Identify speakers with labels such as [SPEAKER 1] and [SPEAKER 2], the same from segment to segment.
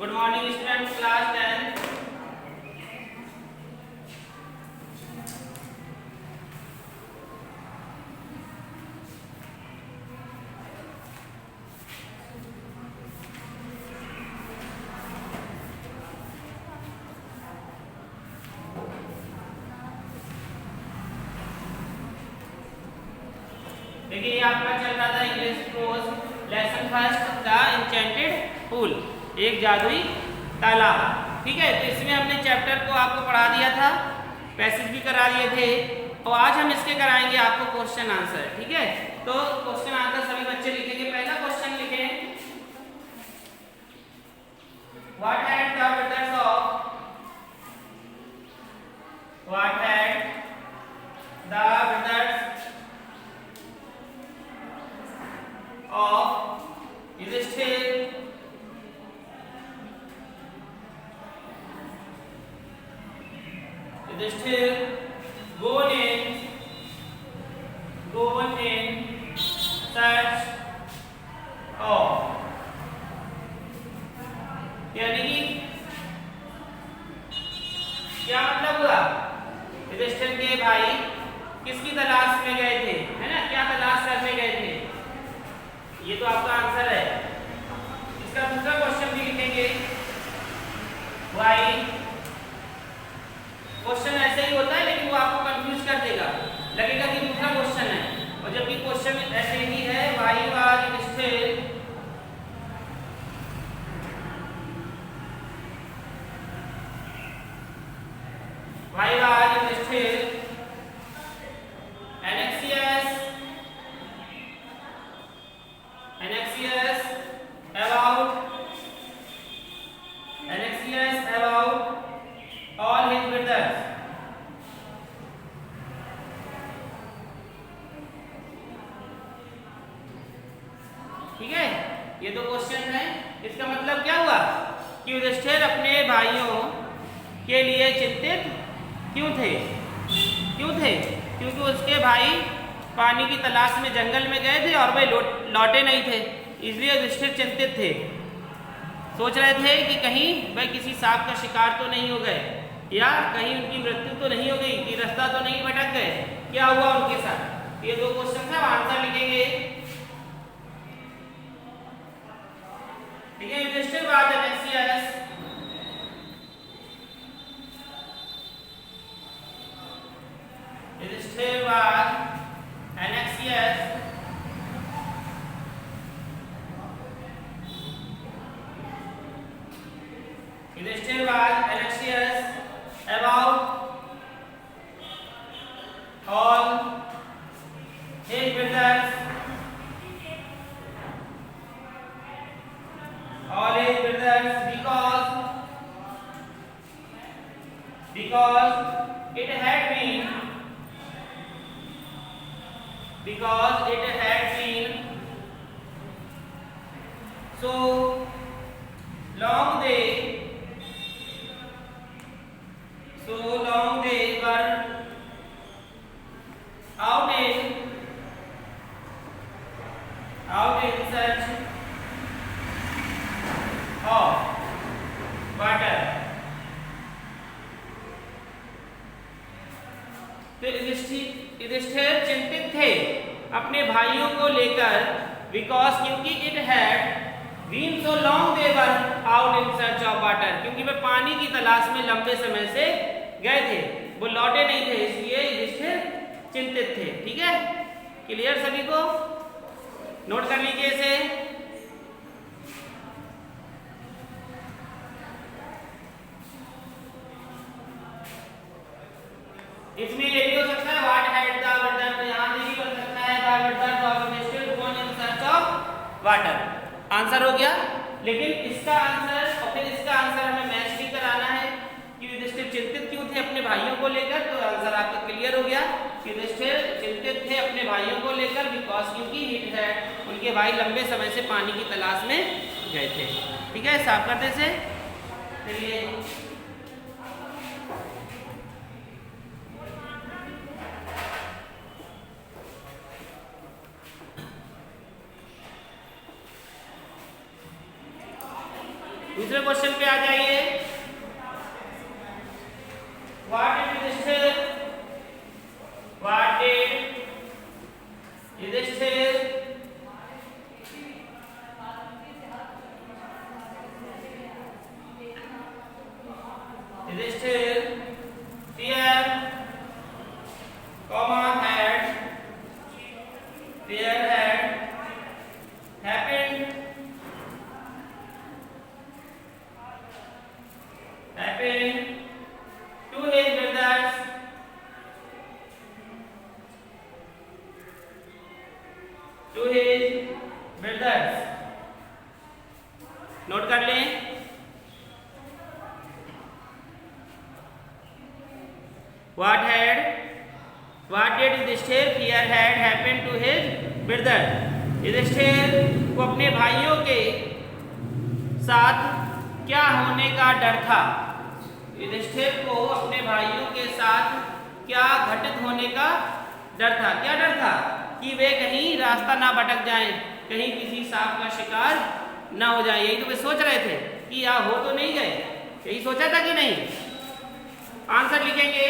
[SPEAKER 1] Good morning students, class 10। देखिए ये आपका चल रहा था English pros lesson first the enchanted pool, एक जादुई तालाब। ठीक है, तो इसमें हमने चैप्टर को आपको पढ़ा दिया था, पैसेज भी करा दिए थे। तो आज हम इसके कराएंगे आपको क्वेश्चन आंसर। ठीक है, तो क्वेश्चन आंसर सभी बच्चे लिखेंगे। पहला क्वेश्चन लिखें, what had the brothers of what had the brothers of Yudhishthir gone in search of, यानी कि क्या मतलब हुआ, युधिष्ठिर के भाई किसकी तलाश में गए थे, है ना, क्या तलाश करने गए थे, ये तो आपका आंसर है। इसका दूसरा क्वेश्चन भी लिखेंगे, वाई। क्वेश्चन ऐसे ही होता है लेकिन वो आपको कंफ्यूज कर देगा, लगेगा कि दूसरा क्वेश्चन है, और जबकि क्वेश्चन ऐसे ही है, why was Yudhishthir anxious about all his brothers। ठीक है, ये दो क्वेश्चन है। इसका मतलब क्या हुआ कि युधिष्ठिर अपने भाइयों के लिए चिंतित क्यों थे? क्योंकि उसके भाई पानी की तलाश में जंगल में गए थे और वे लौटे नहीं थे, इसलिए युधिष्ठिर चिंतित थे। सोच रहे थे कि कहीं वे किसी सांप का शिकार तो नहीं हो गए, या कहीं उनकी मृत्यु तो नहीं हो गई, कि रास्ता तो नहीं भटक गए, क्या हुआ उनके साथ। ये दो क्वेश्चन था, आंसर लिखेंगे। ठीक है, Yudhishthir was anxious about all his brothers because it had been so long they were out in search of water। तो युधिष्ठिर चिंतित थे अपने भाइयों को लेकर, बिकॉज क्योंकि it had been so long they were out in search of water, क्योंकि वे पानी की तलाश में लंबे समय से गए थे, वो लौटे नहीं थे, इसलिए युधिष्ठिर चिंतित थे। ठीक है, क्लियर सभी को? नोट कर लीजिए इसे। इसमें ये भी हो सकता है व्हाट हैड द ब्रदर्स, तो यहां से भी बन सकता है the brothers of Yudhishthir gone in search of water. Answer हो गया, लेकिन इसका आंसर और फिर इसका आंसर हमें मैच भी कराना है कि युधिष्ठिर चिंतित क्यों थे अपने भाइयों को लेकर। तो आंसर आपका क्लियर हो गया, युधिष्ठिर चिंतित थे अपने भाइयों को लेकर, बिकॉज क्योंकि इट हैड, उनके भाई लंबे समय से पानी की तलाश में गए थे। ठीक है, साफ करते से। चलिए दूसरे क्वेश्चन पे आ जाइए। What did Yudhishthir fear, had happened to his brothers note कर लें। What did Yudhishthir fear had happened to his brother? Yudhishthir को अपने भाइयों के साथ क्या होने का डर था? युधिष्ठिर को अपने भाइयों के साथ क्या घटित होने का डर था? क्या डर था? कि वे कहीं रास्ता ना भटक जाएं, कहीं किसी सांप का शिकार ना हो जाए। यही तो वे सोच रहे थे कि या हो तो नहीं गए, यही सोचा था कि नहीं? आंसर लिखेंगे।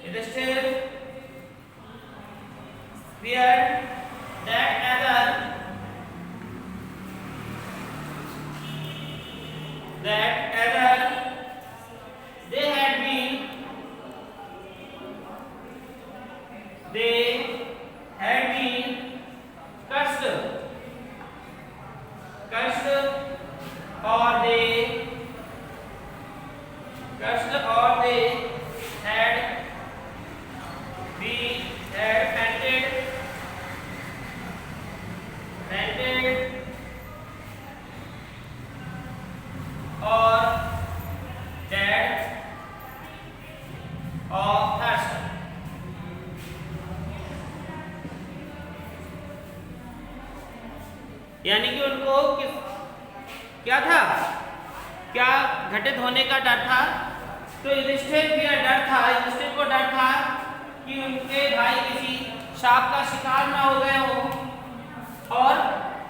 [SPEAKER 1] Yudhishthir feared that other they had been cursed or they had fainted or dead of thirst। यानी कि उनको क्या था? क्या घटित होने का डर था? तो युधिष्ठिर को डर था कि उनके भाई किसी सांप का शिकार ना हो गए हो और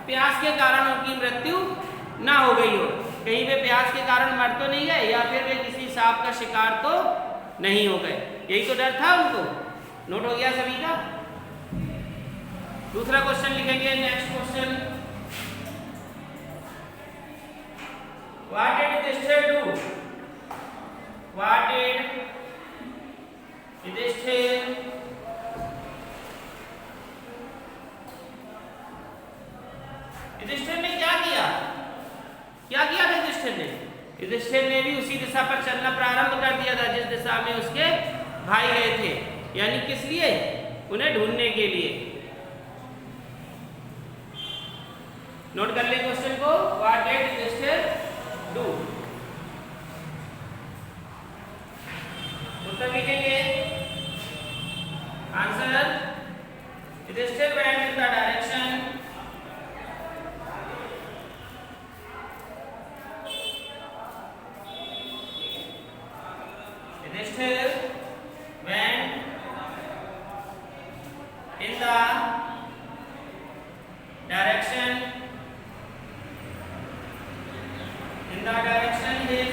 [SPEAKER 1] प्यास के कारण उनकी मृत्यु ना हो गई हो। कहीं वे प्यास के कारण मर तो नहीं गए या फिर वे किसी सांप का शिकार तो नहीं हो गए। यही तो डर था उनको। नोट हो गया सभी का? दूसरा क्वेश्चन लिखेंगे। Next question, What did Yudhishthir do? Yudhishthir ने क्या किया? क्या किया था युधिष्ठिर ने? युधिष्ठिर ने भी उसी दिशा पर चलना प्रारंभ कर दिया था जिस दिशा में उसके भाई गए थे। यानी किस लिए? उन्हें ढूंढने के लिए। नोट कर ले क्वेश्चन को। What did Yudhishthir do? उत्तर लिखेंगे। Answer, Yudhishthir went in the direction his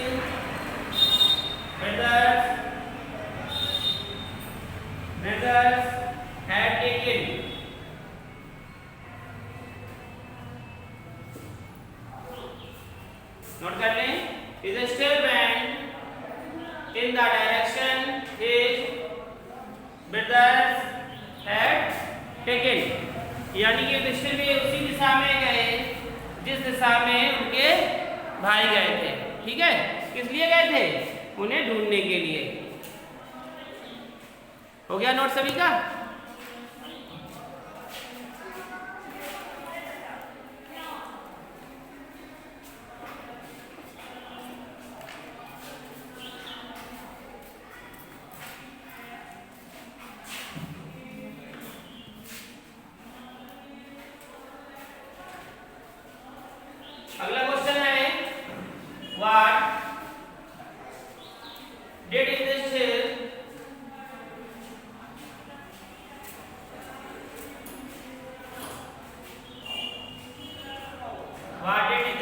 [SPEAKER 1] brothers had taken। Note कर लें। Yudhishthir went in the direction his brothers had taken। यानी कि युधिष्ठिर भी उसी दिशा में गए जिस दिशा में उनके भाई गए थे। ठीक है? किस लिए गए थे? उन्हें ढूंढने के लिए। हो गया नोट सभी का? अगला क्वेश्चन है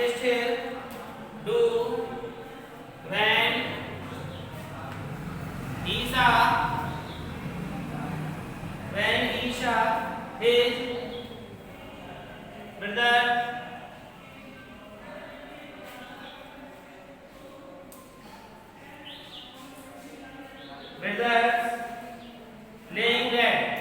[SPEAKER 1] Yudhishthir do when Isha his brother laying dead.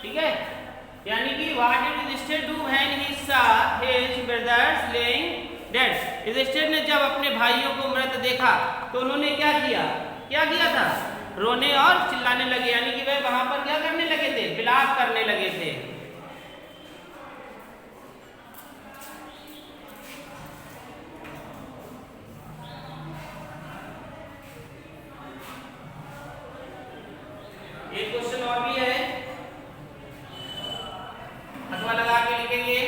[SPEAKER 1] ठीक है, यानी कि what did Yudhishthir do when he saw his brothers laying dead? Yudhishthir ने जब अपने भाइयों को मृत देखा तो उन्होंने क्या किया था? रोने और चिल्लाने लगे, यानी कि वे वहां पर क्या करने लगे थे? विलाप करने लगे थे। एक क्वेश्चन और भी है, अथवा लगा के लिखेंगे।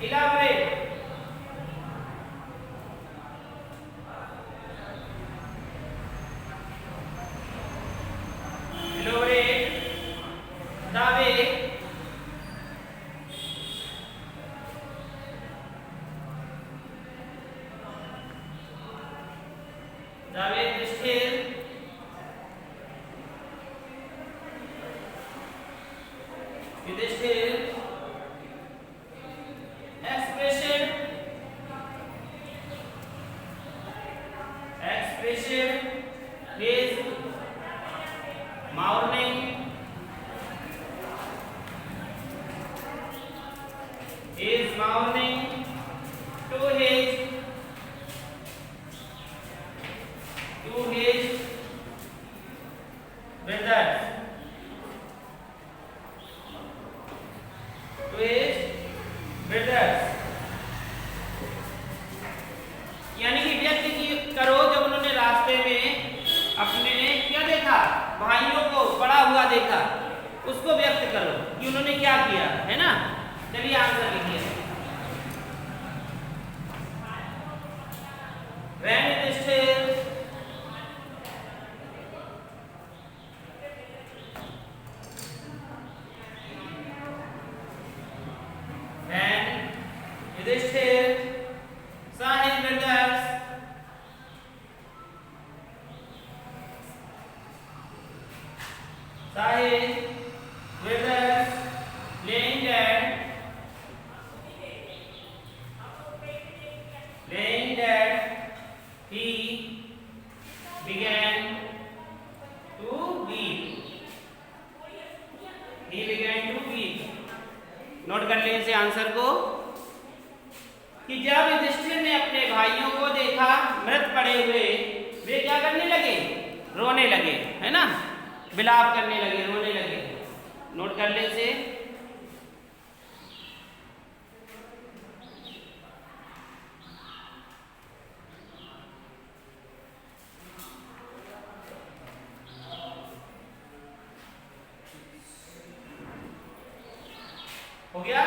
[SPEAKER 1] Elaborate Yudhishthir expression his mourning to his brothers. यानी कि व्यक्त करो जब उन्होंने रास्ते में अपने क्या देखा? भाइयों को पड़ा हुआ देखा, उसको व्यक्त करो कि उन्होंने क्या किया, है ना? चलिए आंसर लिखिए। When Yudhishthir saw his brothers laying dead, he began to weep. Note कर लें इसे आंसर को कि जब युधिष्ठिर ने अपने भाइयों को देखा मृत पड़े हुए, वे क्या करने लगे? रोने लगे, है ना? विलाप करने लगे, रोने लगे। नोट कर ले इसे। हो गया?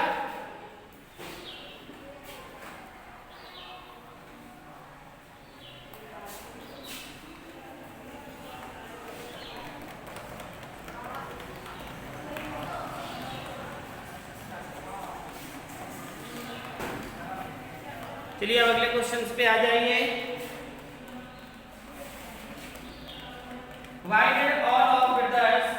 [SPEAKER 1] चलिए अब अगले क्वेश्चंस पे आ जाइए। Why did all of brothers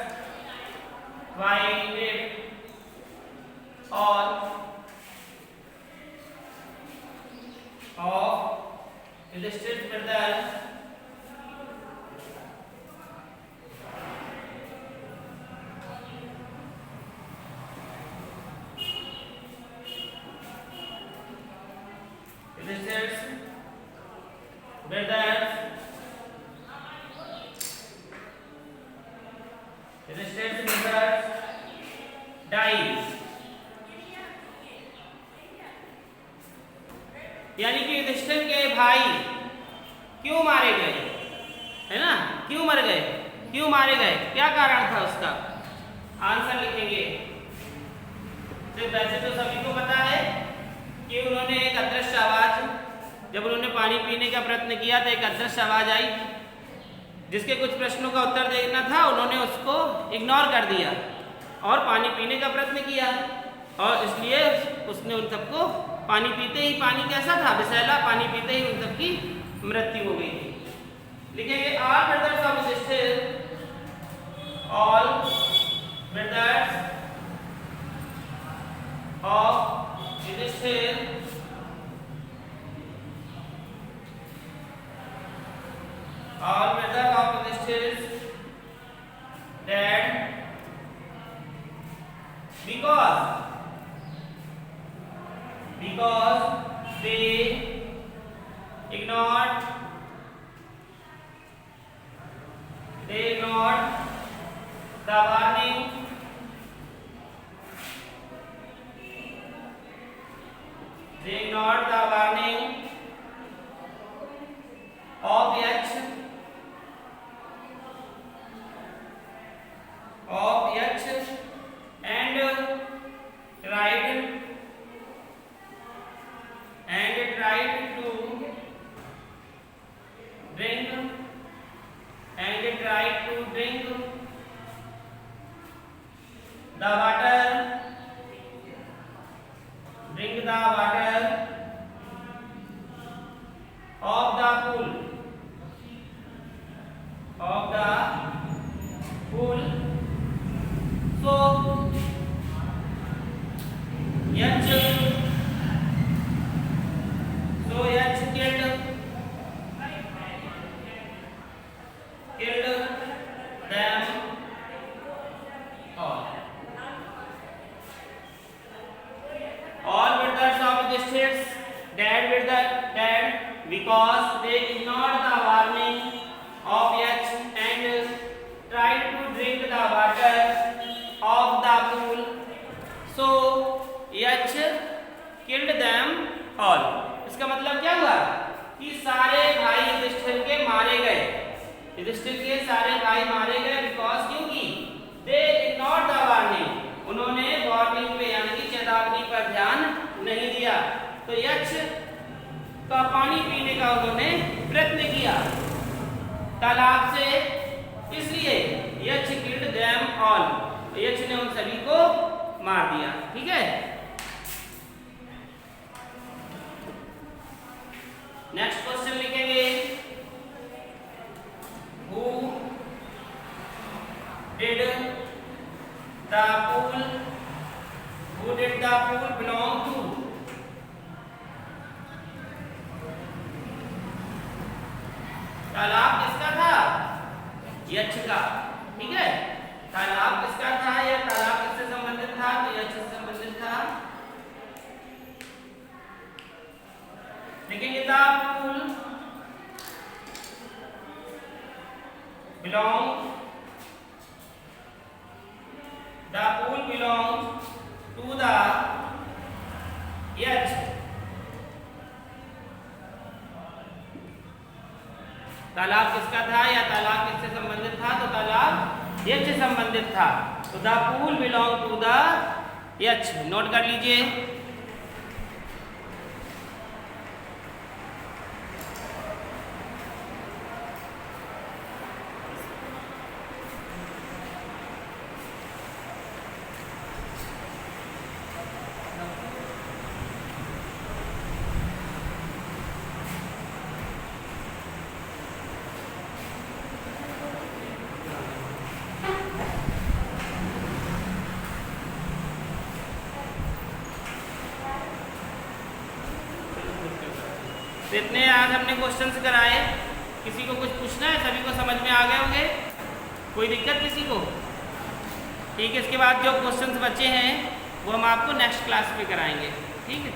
[SPEAKER 1] Yudhishthir's brothers died, यानी कि युधिष्ठिर के भाई क्यों मारे गए, है ना? क्यों मर गए, क्यों मारे गए, क्या कारण था उसका? आंसर लिखेंगे। सिर्फ वैसे तो सभी को पता है कि उन्होंने एक अदृश्य आवाज, जब उन्होंने पानी पीने का प्रयत्न किया तो एक अदृश्य आवाज आई जिसके कुछ प्रश्नों का उत्तर देना था, उन्होंने उसको इग्नोर कर दिया और पानी पीने का प्रयत्न किया और इसलिए उसने उन सबको पानी पीते ही, पानी कैसा था विषैला, पानी पीते ही उन सबकी मृत्यु हो गई थी। लिखेंगे all brothers of Yudhishthir, all brothers of Yudhishthir all brother of Yudhishthir's dead because they ignored the warning of Yaksha and tried to drink the water of the pool so Yach killed them all brothers of Yudhishthir dead because they ignored the warning of Yach and tried to drink the water of the pool so Yach killed them all। इसका मतलब क्या हुआ कि सारे भाई युधिष्ठिर के मारे गए, युधिष्ठिर के सारे भाई मारे गए बिकॉज क्योंकि दे इग्नोर्ड द वार्निंग, उन्होंने वार्निंग पे यानी कि चेतावनी पर ध्यान नहीं दिया। तो यक्ष का पानी पीने का उन्होंने प्रयत्न किया तालाब से, इसलिए यक्ष किल्ड देम ऑल, यक्ष ने उन सभी को मार दिया। ठीक है, नेक्स्ट क्वेश्चन लिखेंगे Who did the pool belong to? तालाब किसका था? यक्ष का। ठीक है, तालाब किसका था या तालाब किससे संबंधित था? तो यक्ष से संबंधित था। लेकिन the pool belongs to the Yach। तालाब किसका था या तालाब किससे संबंधित था? तो तालाब यक्ष से संबंधित था। तो the pool belong to the Yaksha, note कर लीजिए। इतने आज हमने क्वेश्चंस कराए, किसी को कुछ पूछना है? सभी को समझ में आ गए होंगे, कोई दिक्कत किसी को? ठीक है, इसके बाद जो क्वेश्चंस बचे हैं वो हम आपको नेक्स्ट क्लास में कराएंगे। ठीक है।